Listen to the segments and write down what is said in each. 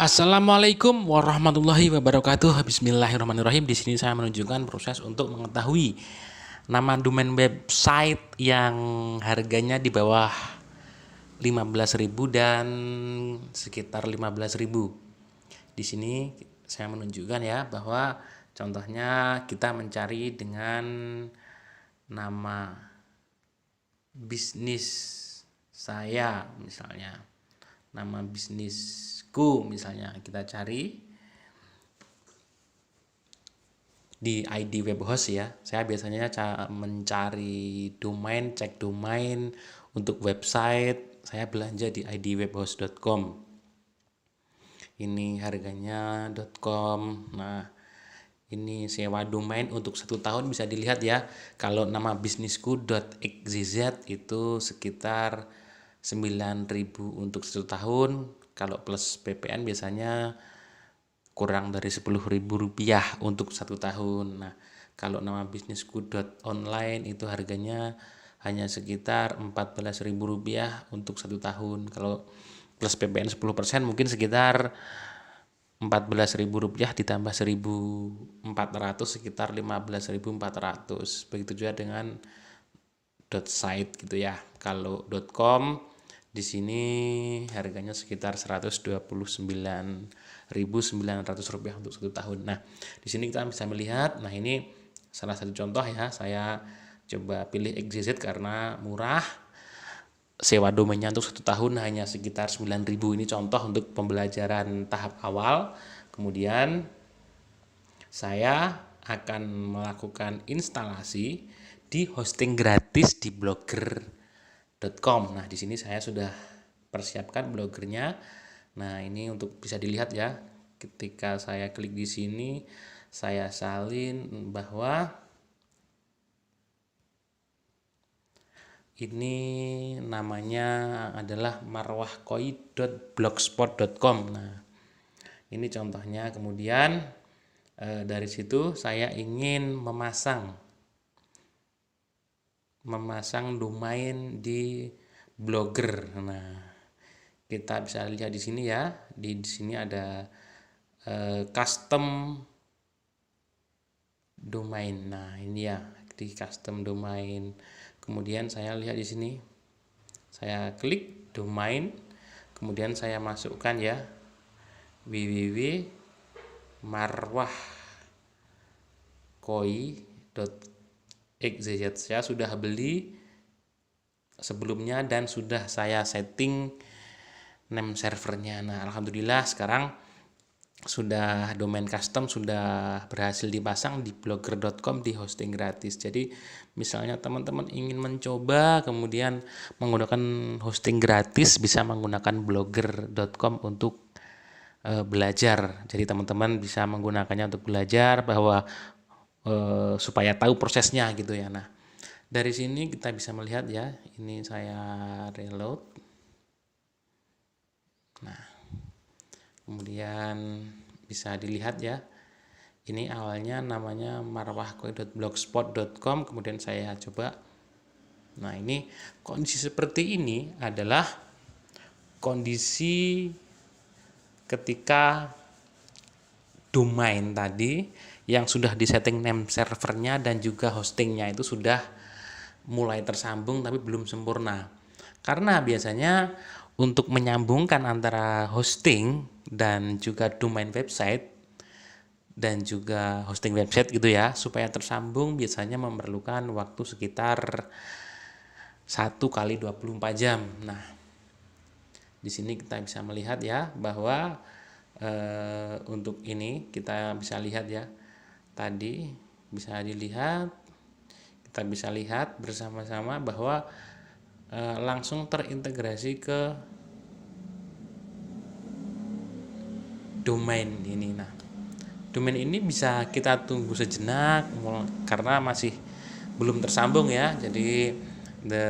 Assalamualaikum warahmatullahi wabarakatuh. Bismillahirrahmanirrahim. Di sini saya menunjukkan proses untuk mengetahui nama domain website yang harganya di bawah 15.000 dan sekitar 15.000. Di sini saya menunjukkan ya bahwa contohnya kita mencari dengan nama bisnis saya misalnya. Nama bisnisku misalnya kita cari di ID web host ya. Saya biasanya mencari domain, cek domain untuk website. Saya belanja di idwebhost.com. Ini harganya .com. Nah, ini sewa domain untuk 1 tahun bisa dilihat ya. Kalau nama bisnisku.xyz itu sekitar 9.000 untuk 1 tahun. Kalau plus PPN biasanya kurang dari 10.000 rupiah untuk 1 tahun. Nah, kalau nama bisnisku.online itu harganya hanya sekitar 14.000 rupiah untuk 1 tahun. Kalau plus PPN 10% mungkin sekitar 14.000 rupiah ditambah 1.400 sekitar 15.400. Begitu juga dengan .site gitu ya. Kalau .com di sini harganya sekitar 129.900 rupiah untuk 1 tahun. Nah, di sini kita bisa melihat, nah ini salah satu contoh ya, saya coba pilih XYZ karena murah. Sewa domainnya untuk 1 tahun hanya sekitar 9.000. Ini contoh untuk pembelajaran tahap awal. Kemudian saya akan melakukan instalasi di hosting gratis di blogger.com. Nah, di sini saya sudah persiapkan blogernya. Nah, ini untuk bisa dilihat ya. Ketika saya klik di sini, saya salin bahwa ini namanya adalah marwahkoi.blogspot.com. Nah, ini contohnya. Kemudian dari situ saya ingin memasang domain di blogger. Nah, kita bisa lihat di sini ya. Di sini ada custom domain. Nah, ini ya di custom domain. Kemudian saya lihat di sini. Saya klik domain. Kemudian saya masukkan ya www.marwahkoi.xyz. Saya sudah beli sebelumnya dan sudah saya setting name servernya. Nah, alhamdulillah sekarang sudah domain custom sudah berhasil dipasang di blogger.com di hosting gratis. Jadi misalnya teman-teman ingin mencoba kemudian menggunakan hosting gratis, bisa menggunakan blogger.com untuk belajar. Jadi teman-teman bisa menggunakannya untuk belajar bahwa supaya tahu prosesnya gitu ya. Nah, dari sini kita bisa melihat ya, ini saya reload. Nah, kemudian bisa dilihat ya, ini awalnya namanya marwahkoi.blogspot.com, kemudian saya coba. Nah, ini kondisi seperti ini adalah kondisi ketika domain tadi yang sudah disetting name servernya dan juga hostingnya itu sudah mulai tersambung tapi belum sempurna. Karena biasanya untuk menyambungkan antara hosting dan juga domain website dan juga hosting website gitu ya, supaya tersambung biasanya memerlukan waktu sekitar 1 kali 24 jam. Nah, di sini kita bisa melihat ya bahwa untuk ini kita bisa lihat ya, tadi bisa dilihat, kita bisa lihat bersama-sama bahwa langsung terintegrasi ke domain ini. Nah, domain ini bisa kita tunggu sejenak karena masih belum tersambung ya. Jadi the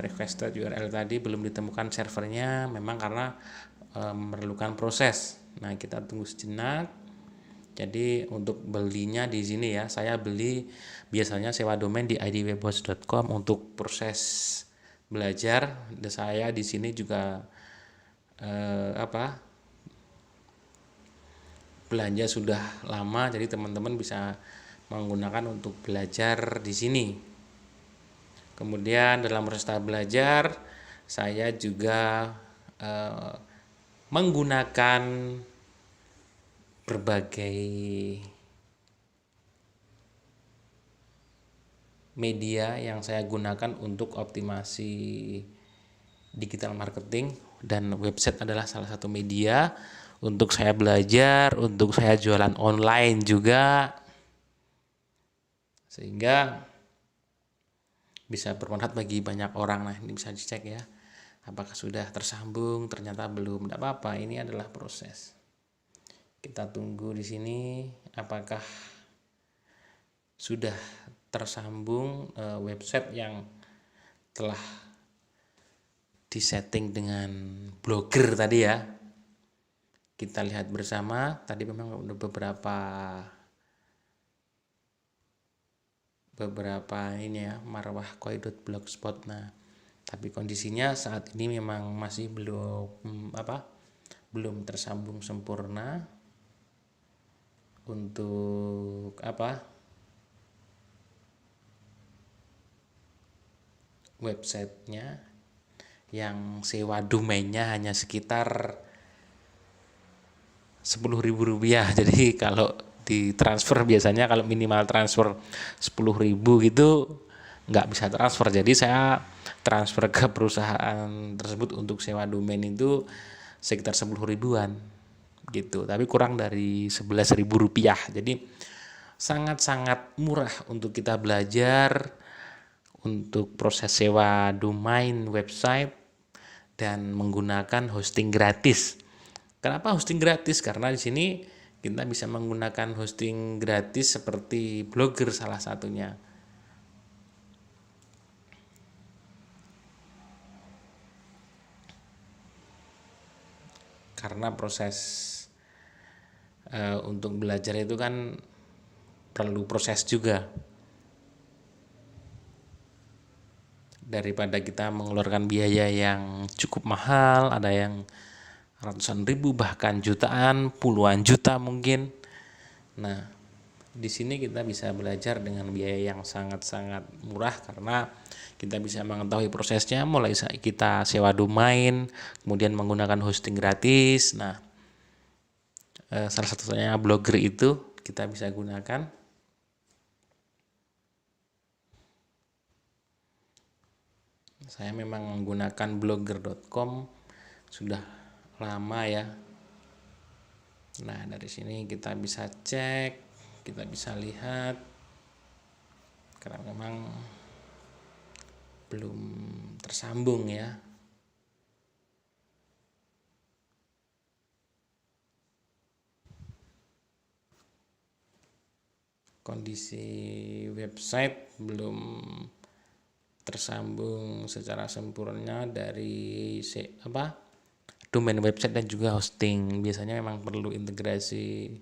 requested URL tadi belum ditemukan servernya, memang karena memerlukan proses. Nah, kita tunggu sejenak. Jadi untuk belinya di sini ya, saya beli biasanya sewa domain di idwebhost.com untuk proses belajar. Dan saya di sini juga belanja sudah lama, jadi teman-teman bisa menggunakan untuk belajar di sini. Kemudian dalam proses belajar saya juga menggunakan berbagai media yang saya gunakan untuk optimasi digital marketing, dan website adalah salah satu media untuk saya belajar, untuk saya jualan online juga, sehingga bisa bermanfaat bagi banyak orang. Nah, ini bisa dicek ya, apakah sudah tersambung. Ternyata belum, tidak apa-apa, ini adalah proses. Kita tunggu di sini apakah sudah tersambung website yang telah disetting dengan blogger tadi ya. Kita lihat bersama, tadi memang ada beberapa ini ya, marwahkoi.blogspot. Nah, tapi kondisinya saat ini memang masih belum tersambung sempurna untuk websitenya, yang sewa domainnya hanya sekitar Rp10.000. Jadi kalau ditransfer, biasanya kalau minimal transfer 10.000 gitu nggak bisa transfer. Jadi saya transfer ke perusahaan tersebut untuk sewa domain itu sekitar 10.000-an gitu, tapi kurang dari Rp11.000. Jadi sangat-sangat murah untuk kita belajar untuk proses sewa domain website dan menggunakan hosting gratis. Kenapa hosting gratis? Karena di sini kita bisa menggunakan hosting gratis seperti Blogger salah satunya. Karena proses untuk belajar itu kan perlu proses juga. Daripada kita mengeluarkan biaya yang cukup mahal, ada yang ratusan ribu, bahkan jutaan, puluhan juta mungkin. Nah, di sini kita bisa belajar dengan biaya yang sangat-sangat murah karena kita bisa mengetahui prosesnya, mulai kita sewa domain, kemudian menggunakan hosting gratis. Nah, salah satunya Blogger itu kita bisa gunakan. Saya memang menggunakan blogger.com sudah lama ya. Nah, dari sini kita bisa cek, kita bisa lihat, karena memang belum tersambung ya. Kondisi website belum tersambung secara sempurna dari domain website dan juga hosting. Biasanya memang perlu integrasi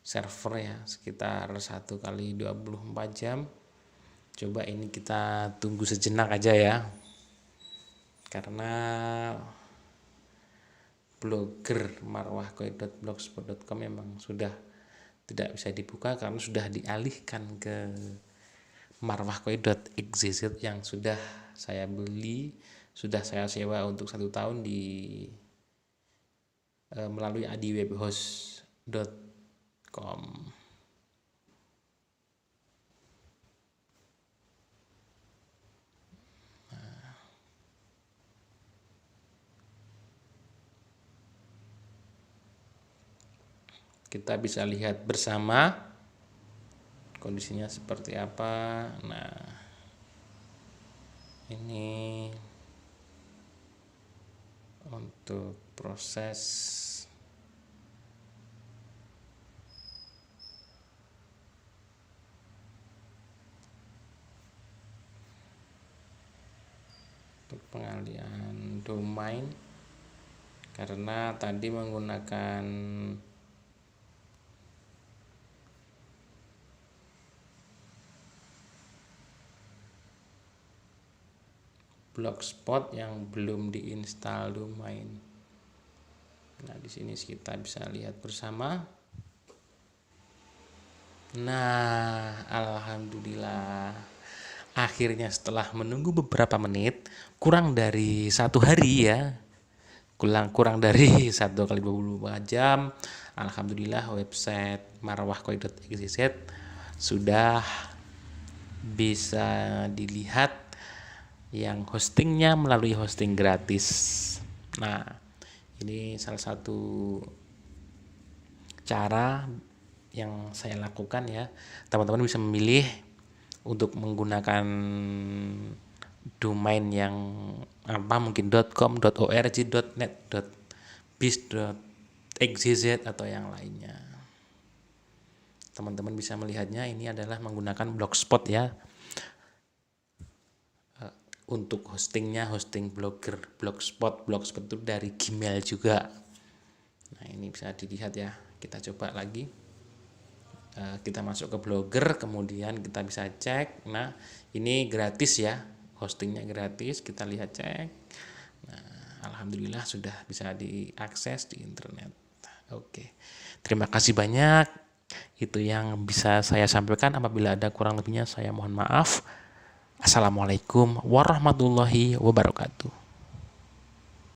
server ya, sekitar 1x24 jam. Coba ini kita tunggu sejenak aja ya, karena Blogger marwahkoi.blogspot.com memang sudah tidak bisa dibuka karena sudah dialihkan ke marwahkoi.xyz yang sudah saya beli, sudah saya sewa untuk 1 tahun melalui adiwebhost.com. Kita bisa lihat bersama kondisinya seperti apa. Nah, ini untuk proses untuk pengalihan domain, karena tadi menggunakan blogspot yang belum diinstal domain. Nah, di sini kita bisa lihat bersama. Nah, alhamdulillah. Akhirnya setelah menunggu beberapa menit, kurang dari 1 hari ya, kurang dari 1 kali 24 jam, alhamdulillah website marwahkoi.xyz sudah bisa dilihat yang hostingnya melalui hosting gratis. Nah, ini salah satu cara yang saya lakukan ya. Teman-teman bisa memilih untuk menggunakan domain yang mungkin .com, .org, .net, .biz, .xyz atau yang lainnya. Teman-teman bisa melihatnya, ini adalah menggunakan Blogspot ya. Untuk hostingnya hosting blogger Blogspot itu dari Gmail juga. Nah, ini bisa dilihat ya. Kita coba lagi. Kita masuk ke Blogger, kemudian kita bisa cek. Nah, ini gratis ya, hostingnya gratis. Kita lihat, cek. Nah, alhamdulillah sudah bisa diakses di internet. Oke, terima kasih banyak. Itu yang bisa saya sampaikan. Apabila ada kurang lebihnya saya mohon maaf. Assalamualaikum warahmatullahi wabarakatuh.